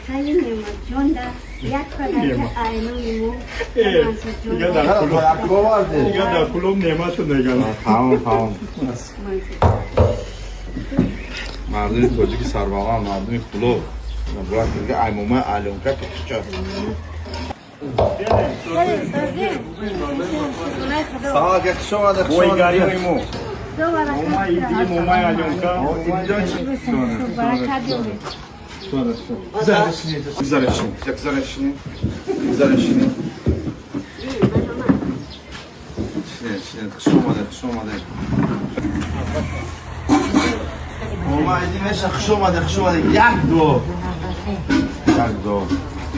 خیلی نعمت جان در یک پدر ایمانیمو دیگه در کلوب نعمت نگن تمام مردم توجیه سرواقع مردم کلوب باید دیگه ایمومه علیون که تو سلام که شما در بوی گاری ایمو مومای علیون که زرشنی خشوماده مومای دیمش خشوماده یک دو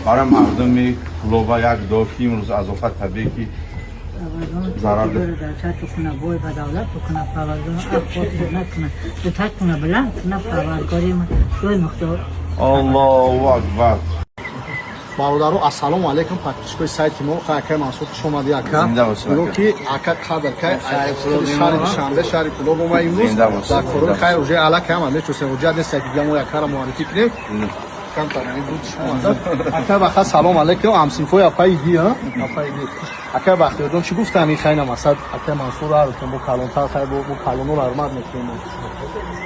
برای مردم کلوبا یک دو که امروز اضافت طبیعی ضرر داره تو کنه بوی بدولت تو کنه پروردگار افقات نکنه تو تک کنه بلند کنه پروردگاری من دوی مختار الله اکبر برادرو السلام علیکم پاکیزکوی سایت ما خاکه منصور شما دی اکا رو کی اکا قدر که شهر شنبه شهر کلوب ما امروز در کورو خیر اوج علاقه هم نه چوسه وجود نیست که گمو اکا را معرفی کنیم کم تنهایی بود شما اکا بخا سلام علیکم امسیفوی اپای دی ها اپای دی اکا بخیر دون چی گفتن این خیلی مثلا اکا منصور رو که بو کالونتر خیر بو کالونو رو ارماد میکنیم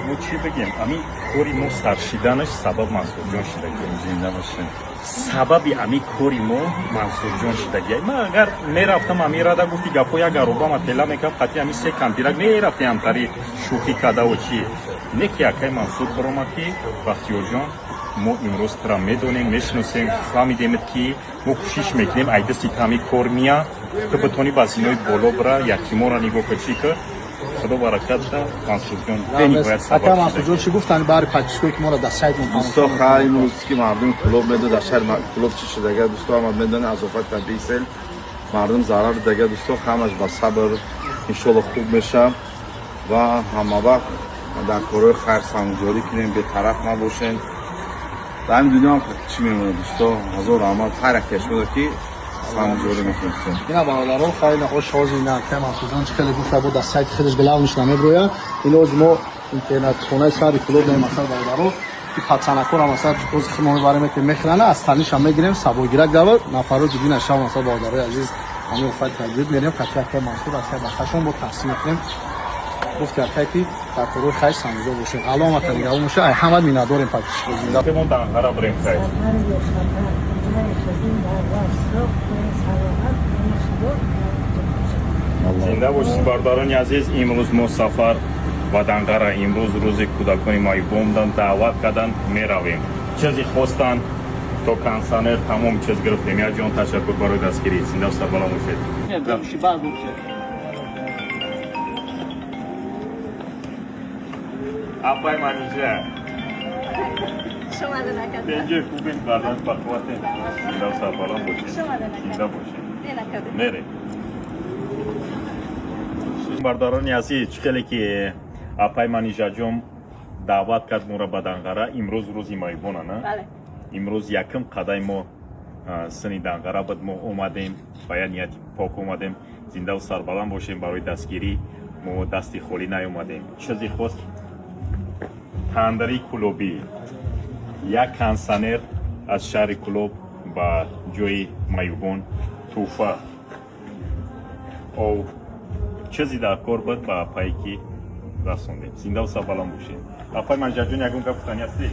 مو چی بگیم امی کوری مو سرشیدنش سبب منصور جان شده زنده باشه سببی امی کوری مو منصور جان شده ما اگر میرفتم امی را دا گفتی گپوی اگر روبا ما تلا میکنم قطعی امی سه کانتیرک میرفتیم تاری شوخی کده و چی نکی اکای منصور بروما که بختیار جان ما امروز ترا میدونیم میشناسیم فهمیدیم که ما کوشش میکنیم ایده سیتامی کور میا که بتونی بازینوی بالا برا یکی ما را نگاه کچی که خدا برکت ده منصور جان دینی باید سبب اکا منصور جان چی گفتن برای پاکیزکوی که ما را در سایت دوستا خیلی امروز که مردم کلوب میده در شهر کلوب چی شده دیگه دوستا آمد میدونه اضافت طبیعی سیل مردم ضرر دیگه دوستا همش با صبر انشالله خوب میشه و همه وقت در کارهای خیر سمجاری کنیم به طرف نباشین در این دنیا هم چی میمونه دوستا هزار رحمت هر کشور که سمجاری میکنیم اینا برادران خیلی خوش حاضر اینا که منصور جان چه خیلی گفته بود در سایت خودش بلاو نشنامه برویا این از ما اینترنت خونه شهر کلوب نه مثلا برادران که پاتسانکور هم مثلا روز خمو میبریم که میخرانه از تنیش هم میگیریم سبوگیرک داور نفرو دیگه نشا مثلا برادرای عزیز همین وفات تجربه میریم کاتیا که منصور از بخشون با تقسیم کنیم گفت که کی در کورو خیش سمجو باشه علامت دیگه اون میشه احمد مینادور پاکیزکوی زنده که ما دانغرا بریم خیر زنده باشید برداران عزیز امروز ما سفر و دانغرا امروز روز کودکان مای بومدن دعوت کردن میرویم چیزی خواستن تو کانسانر تمام چیز گرفتیم یا جان تشکر برای دستگیری زنده و سربلند باشید اپای منیجه شما نکرد اینجا خوبین بردن بخواته زنده و سربلند باشید زنده باشید میره برداران عزیز خیلی که اپای منیجه جام دعوت کرد ما را به دانغرا امروز روزی مایبونه نه بله امروز یکم قدای ما سنی دانغرا بود ما اومدیم باید نیت پاک اومدیم زنده و سربلند باشیم برای دستگیری ما دستی خالی نیومدیم چیزی خواست تندری کلوبی یک کانسانر از شهر کلوب با جوی مایبون توفه او چیزی در کار بود با اپایی که رسوندیم زنده و سربلند باشیم اپای منیجه جون یکم گفتنی هستی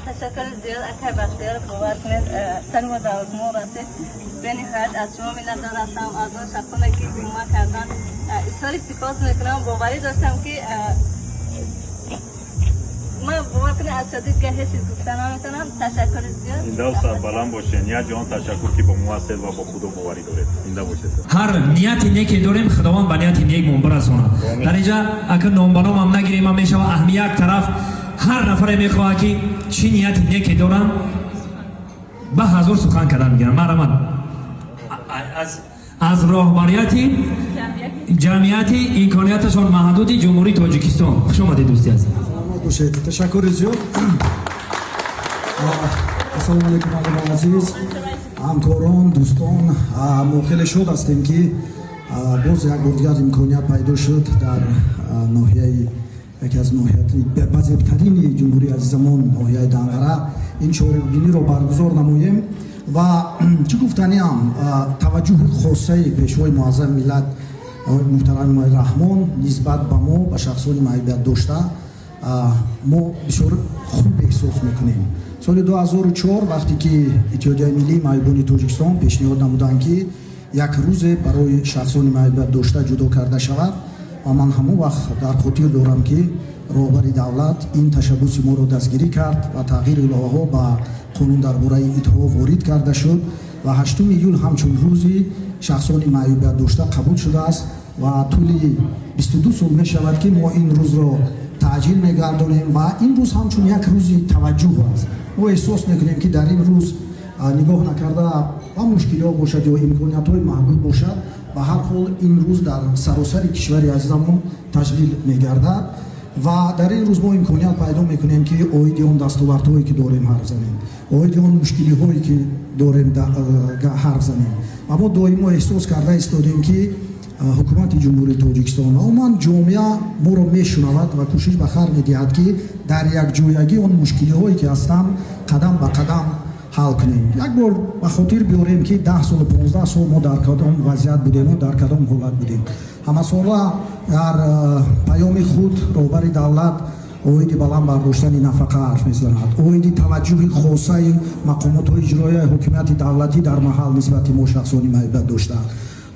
تشکر زیاد اکای بختیار باور کنید سلام و دعوت ما رسید به نهایت از شما منت دارم از اون شخصانی که کمک کردن اصلا سپاس میکنم باوری داشتم که ما باور کنید از شدید که هیچ چیز گفتن نمیتونم تشکر زیاد زنده و سربلند باشین یا جان تشکر که با موثر و با خدا باوری دارید زنده باشید هر نیتی نیکی داریم خداوند به نیت نیک منبرسونه در اینجا اگر نامبانام هم نگیریم همیشه و یک طرف هر نفر میخواه که چی نیت نیکی دارم به هزار سخن کردن میگیرم من از راهبریتی جمعیتی امکانیتشان محدودی جمهوری تاجیکستان خوش آمدید دوستی عزیز تشکر زیاد السلام علیکم مردم عزیز همکاران دوستان ما خیلی شاد هستیم که باز یک بار دیگر امکانیت پیدا شد در ناحیه یکی از ناحیات بزرگترین جمهوری عزیزمان ناحیه دنگره این چهارگینی رو برگزار نماییم و چه گفتنی هم توجه خاصه پیشوای معظم ملت محترم مای رحمان نسبت به ما به شخصان محبت داشته ما بسیار خوب احساس میکنیم. سال 2004 وقتی که اتحادیه ملی معیوبان تاجیکستان پیشنهاد نمودند که یک روز برای شخصان محبت داشته جدا کرده شود و من همون وقت در خاطر دارم که رهبری دولت این تشبس ما رو دستگیری کرد و تغییر الهه ها به قانون درباره اتحاد وارد کرده شد و 8 ایول همچون روزی شخصان معیوبیت داشته قبول شده است و طول 22 سال می شود که ما این روز را تعجیل میگردانیم و این روز همچون یک روزی توجه است. ما احساس میکنیم که در این روز نگاه نکرده و مشکلات باشد یا امکانیت های محدود باشد و هر حال این روز در سراسر کشور عزیزمون تشکیل میگردد و در این روز ما امکانیت پیدا میکنیم که اوید اون دستاوردهایی که داریم حرف زنیم، اوید اون مشکلی هایی که داریم حرف زنیم و ما دائما احساس کرده ایستادیم که حکومت جمهوری تاجیکستان و عموما جامعه ما رو میشنود و کوشش به خیر میدهد که در یک جایگی اون مشکلی هایی که هستند قدم به قدم حل کنیم. یک بار به خاطر بیاریم که 10 سال 15 سال ما در کدام وضعیت بودیم و در کدام حالت بودیم. همه ساله در پیام خود رهبر دولت اوید بلند برداشتن نفقه حرف میزند، اوید توجه خاصه مقامات اجرایی حکومت دولتی در محل نسبت ما شخصان محبت داشته.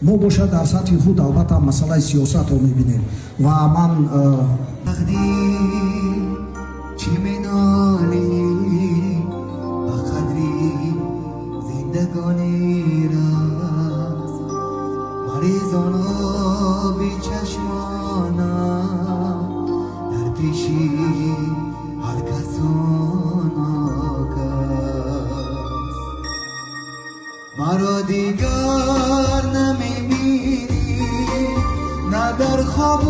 ما باشد در سطح خود البته مسئله سیاست رو میبینیم و من چی منالی بقدری زندگانی راست مریضانا بی چشمانا در پیشی هر کسان آگاست مرا دیگر نمیبینی نه در خواب